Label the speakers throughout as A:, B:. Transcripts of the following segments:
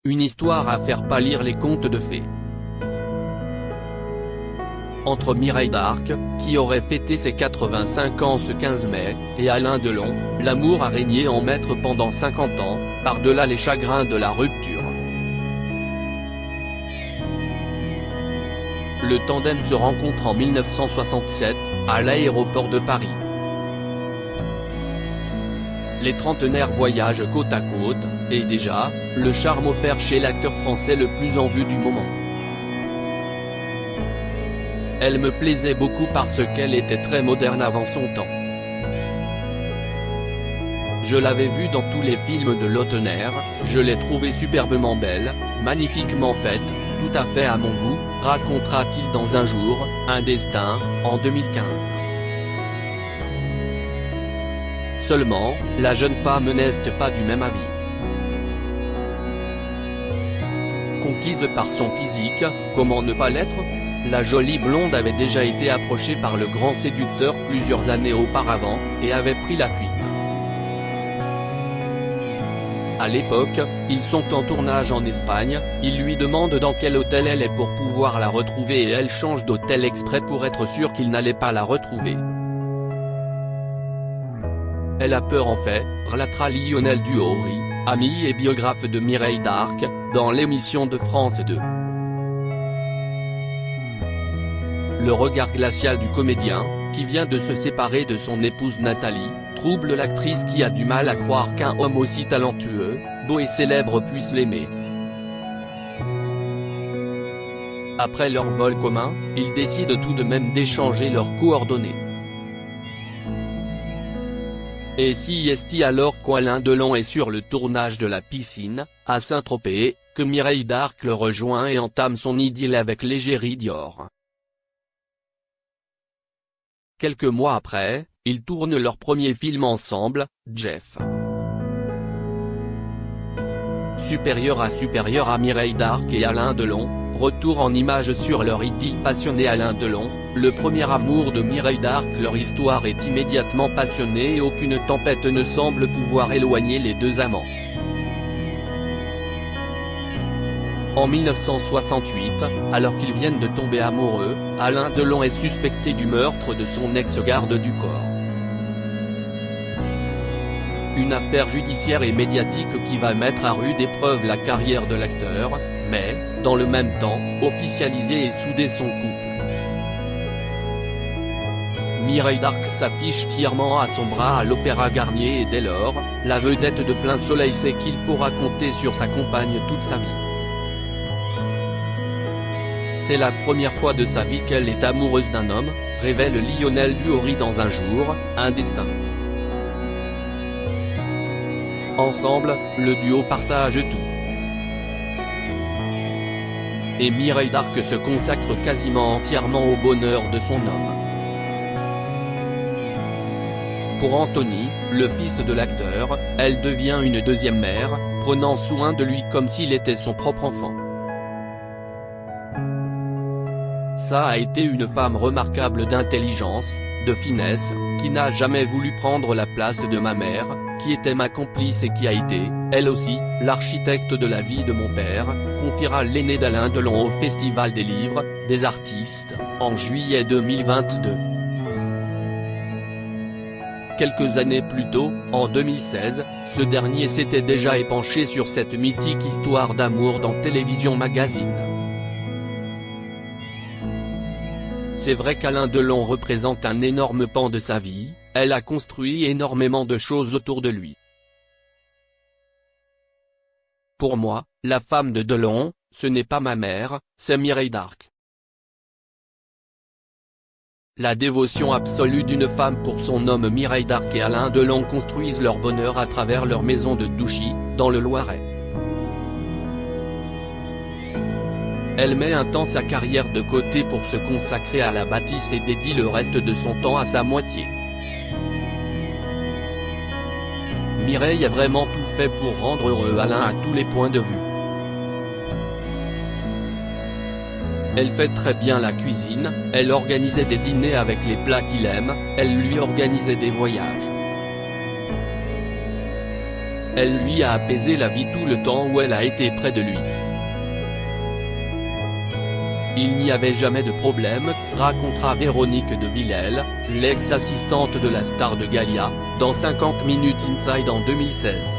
A: une histoire à faire pâlir les contes de fées. Entre Mireille d'Arc, qui aurait fêté ses 85 ans ce 15 mai, et Alain Delon, l'amour a régné en maître pendant 50 ans, par-delà les chagrins de la rupture. Le tandem se rencontre en 1967, à l'aéroport de Paris. Les trentenaires voyagent côte à côte, et déjà, le charme opère chez l'acteur français le plus en vue du moment. Elle me plaisait beaucoup parce qu'elle était très moderne avant son temps. Je l'avais vue dans tous les films de Lautner, je l'ai trouvée superbement belle, magnifiquement faite, tout à fait à mon goût, racontera-t-il dans Un jour, un destin, en 2015. Seulement, la jeune femme n'est pas du même avis. Conquise par son physique, comment ne pas l'être ? La jolie blonde avait déjà été approchée par le grand séducteur plusieurs années auparavant, et avait pris la fuite. À l'époque, ils sont en tournage en Espagne, il lui demande dans quel hôtel elle est pour pouvoir la retrouver et elle change d'hôtel exprès pour être sûre qu'il n'allait pas la retrouver. Elle a peur en fait, relatera Lionel Duhaury, ami et biographe de Mireille d'Arc, dans l'émission de France 2. Le regard glacial du comédien, qui vient de se séparer de son épouse Nathalie, trouble l'actrice qui a du mal à croire qu'un homme aussi talentueux, beau et célèbre puisse l'aimer. Après leur vol commun, ils décident tout de même d'échanger leurs coordonnées. Et si est-il alors qu'Alain Delon est sur le tournage de La Piscine, à Saint-Tropez, que Mireille d'Arc le rejoint et entame son idylle avec l'égérie Dior. Quelques mois après, ils tournent leur premier film ensemble, Jeff. Supérieur à Mireille d'Arc et Alain Delon, retour en images sur leur idylle passionnée. Alain Delon, le premier amour de Mireille d'Arc. Leur histoire est immédiatement passionnée et aucune tempête ne semble pouvoir éloigner les deux amants. En 1968, alors qu'ils viennent de tomber amoureux, Alain Delon est suspecté du meurtre de son ex-garde du corps. Une affaire judiciaire et médiatique qui va mettre à rude épreuve la carrière de l'acteur, mais, dans le même temps, officialiser et souder son couple. Mireille d'Arc s'affiche fièrement à son bras à l'Opéra Garnier et dès lors, la vedette de Plein Soleil sait qu'il pourra compter sur sa compagne toute sa vie. C'est la première fois de sa vie qu'elle est amoureuse d'un homme, révèle Lionel Duhaury dans Un jour, un destin. Ensemble, le duo partage tout. Et Mireille d'Arc se consacre quasiment entièrement au bonheur de son homme. Pour Anthony, le fils de l'acteur, elle devient une deuxième mère, prenant soin de lui comme s'il était son propre enfant. Ça a été une femme remarquable d'intelligence, de finesse, qui n'a jamais voulu prendre la place de ma mère, qui était ma complice et qui a été, elle aussi, l'architecte de la vie de mon père, confiera l'aîné d'Alain Delon au Festival des livres, des artistes, en juillet 2022. Quelques années plus tôt, en 2016, ce dernier s'était déjà épanché sur cette mythique histoire d'amour dans Télévision Magazine. C'est vrai qu'Alain Delon représente un énorme pan de sa vie, elle a construit énormément de choses autour de lui. Pour moi, la femme de Delon, ce n'est pas ma mère, c'est Mireille d'Arc. La dévotion absolue d'une femme pour son homme. Mireille d'Arc et Alain Delon construisent leur bonheur à travers leur maison de Douchy, dans le Loiret. Elle met un temps sa carrière de côté pour se consacrer à la bâtisse et dédie le reste de son temps à sa moitié. Mireille a vraiment tout fait pour rendre heureux Alain à tous les points de vue. Elle fait très bien la cuisine, elle organisait des dîners avec les plats qu'il aime, elle lui organisait des voyages. Elle lui a apaisé la vie tout le temps où elle a été près de lui. Il n'y avait jamais de problème, racontera Véronique de Villèle, l'ex-assistante de la star de Galia, dans 50 Minutes Inside en 2016.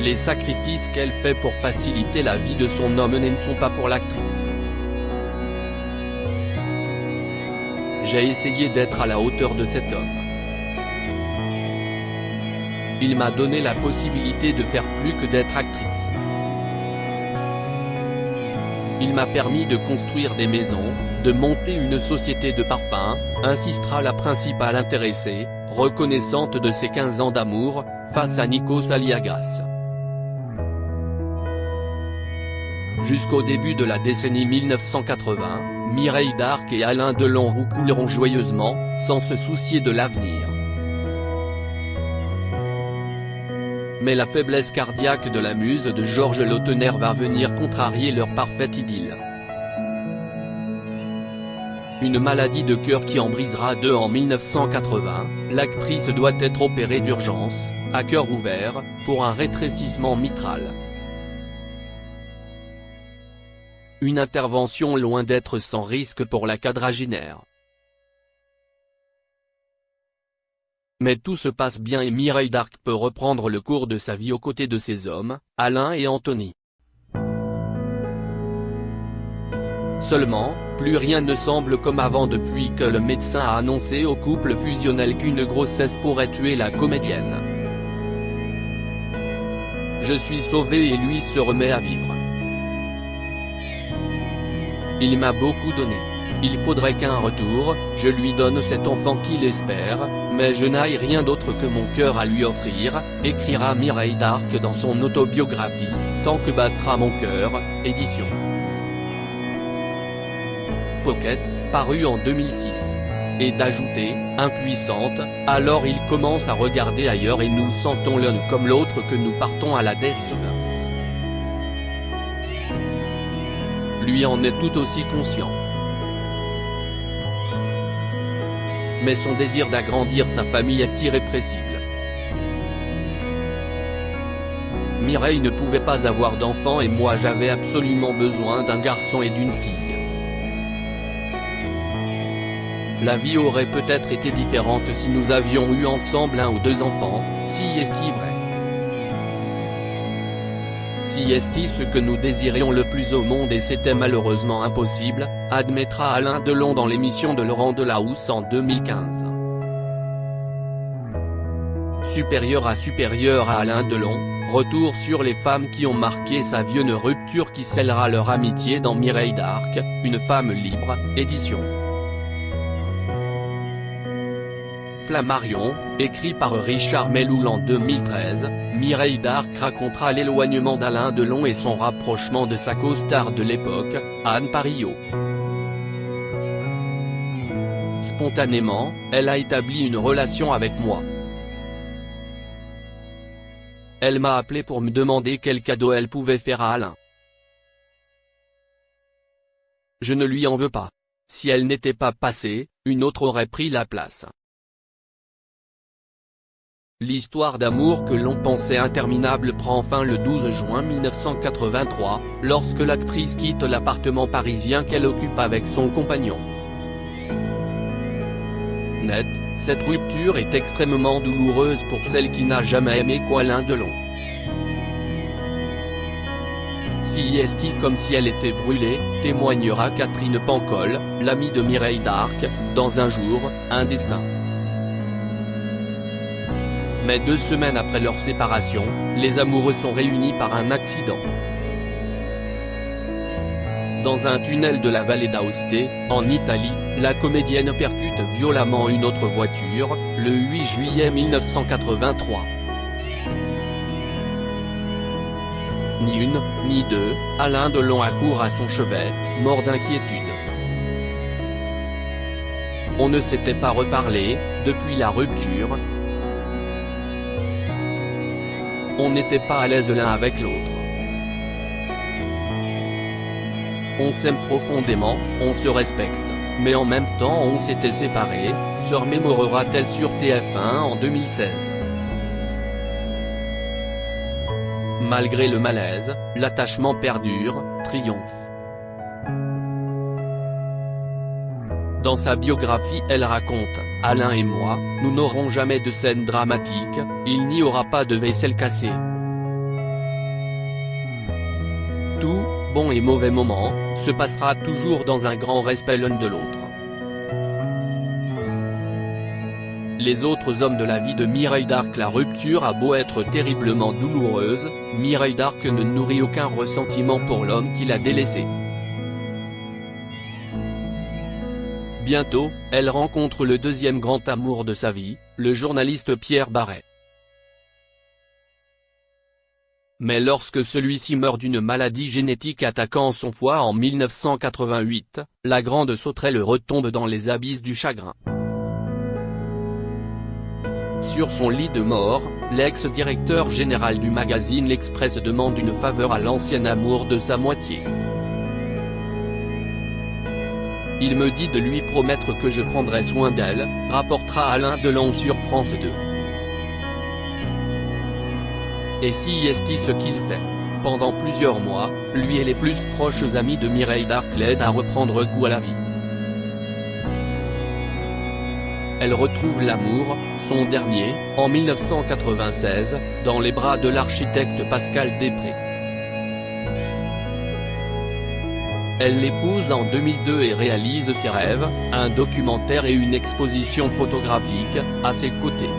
A: Les sacrifices qu'elle fait pour faciliter la vie de son homme ne sont pas pour l'actrice. J'ai essayé d'être à la hauteur de cet homme. Il m'a donné la possibilité de faire plus que d'être actrice. Il m'a permis de construire des maisons, de monter une société de parfums, insistera la principale intéressée, reconnaissante de ses 15 ans d'amour, face à Nikos Aliagas. Jusqu'au début de la décennie 1980, Mireille Darc et Alain Delon roucouleront joyeusement, sans se soucier de l'avenir. Mais la faiblesse cardiaque de la muse de Georges Lautner va venir contrarier leur parfaite idylle. Une maladie de cœur qui en brisera deux en 1980, l'actrice doit être opérée d'urgence, à cœur ouvert, pour un rétrécissement mitral. Une intervention loin d'être sans risque pour la quadragénaire. Mais tout se passe bien et Mireille Darc peut reprendre le cours de sa vie aux côtés de ses hommes, Alain et Anthony. Seulement, plus rien ne semble comme avant depuis que le médecin a annoncé au couple fusionnel qu'une grossesse pourrait tuer la comédienne. Je suis sauvé et lui se remet à vivre. Il m'a beaucoup donné. Il faudrait qu'un retour, je lui donne cet enfant qu'il espère, mais je n'ai rien d'autre que mon cœur à lui offrir, écrira Mireille Darc dans son autobiographie, Tant que battra mon cœur, édition Pocket, paru en 2006. Et d'ajouter, impuissante, alors il commence à regarder ailleurs et nous sentons l'un comme l'autre que nous partons à la dérive. Lui en est tout aussi conscient. Mais son désir d'agrandir sa famille est irrépressible. Mireille ne pouvait pas avoir d'enfant et moi j'avais absolument besoin d'un garçon et d'une fille. La vie aurait peut-être été différente si nous avions eu ensemble un ou deux enfants, si est-il vrai. Si est-il ce que nous désirions le plus au monde et c'était malheureusement impossible, admettra Alain Delon dans l'émission de Laurent Delahousse en 2015. Supérieur à Alain Delon, retour sur les femmes qui ont marqué sa vie, une rupture qui scellera leur amitié dans Mireille Darc, une femme libre, édition Flammarion, écrit par Richard Melloul en 2013, Mireille Darc racontera l'éloignement d'Alain Delon et son rapprochement de sa co-star de l'époque, Anne Parillot. Spontanément, elle a établi une relation avec moi. Elle m'a appelé pour me demander quel cadeau elle pouvait faire à Alain. Je ne lui en veux pas. Si elle n'était pas passée, une autre aurait pris la place. L'histoire d'amour que l'on pensait interminable prend fin le 12 juin 1983, lorsque l'actrice quitte l'appartement parisien qu'elle occupe avec son compagnon. Net, cette rupture est extrêmement douloureuse pour celle qui n'a jamais aimé qu'Alain Delon. Si est comme si elle était brûlée, témoignera Catherine Pancol, l'amie de Mireille Darc, dans Un jour, un destin. Mais 2 semaines après leur séparation, les amoureux sont réunis par un accident. Dans un tunnel de la vallée d'Aoste, en Italie, la comédienne percute violemment une autre voiture, le 8 juillet 1983. Ni une, ni deux, Alain Delon accourt à son chevet, mort d'inquiétude. On ne s'était pas reparlé, depuis la rupture. On n'était pas à l'aise l'un avec l'autre. On s'aime profondément, on se respecte, mais en même temps on s'était séparés, se remémorera-t-elle sur TF1 en 2016. Malgré le malaise, l'attachement perdure, triomphe. Dans sa biographie elle raconte « Alain et moi, nous n'aurons jamais de scène dramatique, il n'y aura pas de vaisselle cassée. Tout, bon et mauvais moment, se passera toujours dans un grand respect l'un de l'autre. » Les autres hommes de la vie de Mireille d'Arc. La rupture a beau être terriblement douloureuse, Mireille d'Arc ne nourrit aucun ressentiment pour l'homme qui l'a délaissée. Bientôt, elle rencontre le deuxième grand amour de sa vie, le journaliste Pierre Barret. Mais lorsque celui-ci meurt d'une maladie génétique attaquant son foie en 1988, la grande sauterelle retombe dans les abysses du chagrin. Sur son lit de mort, l'ex-directeur général du magazine L'Express demande une faveur à l'ancien amour de sa moitié. Il me dit de lui promettre que je prendrai soin d'elle, rapportera Alain Delon sur France 2. Et si est ce qu'il fait. Pendant plusieurs mois, lui et les plus proches amis de Mireille d'Arc l'aident à reprendre goût à la vie. Elle retrouve l'amour, son dernier, en 1996, dans les bras de l'architecte Pascal Després. Elle l'épouse en 2002 et réalise ses rêves, un documentaire et une exposition photographique, à ses côtés.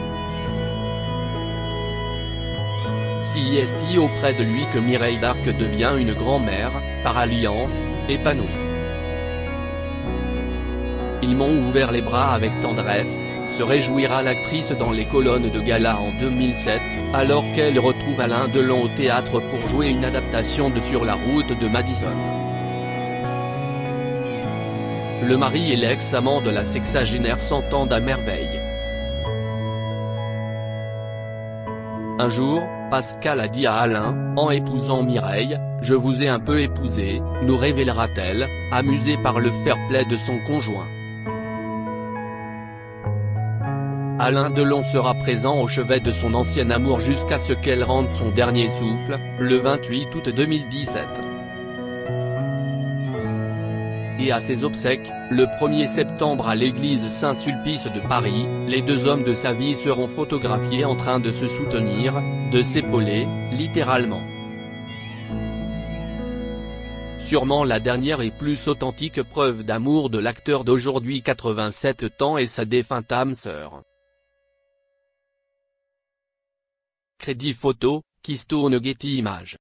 A: C'est auprès de lui que Mireille d'Arc devient une grand-mère, par alliance, épanouie. Ils m'ont ouvert les bras avec tendresse, se réjouira l'actrice dans les colonnes de gala en 2007, alors qu'elle retrouve Alain Delon au théâtre pour jouer une adaptation de Sur la route de Madison. Le mari et l'ex-amant de la sexagénaire s'entendent à merveille. Un jour, Pascal a dit à Alain, en épousant Mireille, « Je vous ai un peu épousé », nous révélera-t-elle, amusée par le fair-play de son conjoint. Alain Delon sera présent au chevet de son ancien amour jusqu'à ce qu'elle rende son dernier souffle, le 28 août 2017. Et à ses obsèques, le 1er septembre à l'église Saint-Sulpice de Paris, les deux hommes de sa vie seront photographiés en train de se soutenir, de s'épauler, littéralement. Sûrement la dernière et plus authentique preuve d'amour de l'acteur d'aujourd'hui 87 ans et sa défunte âme sœur. Crédit photo, Keystone Getty Images.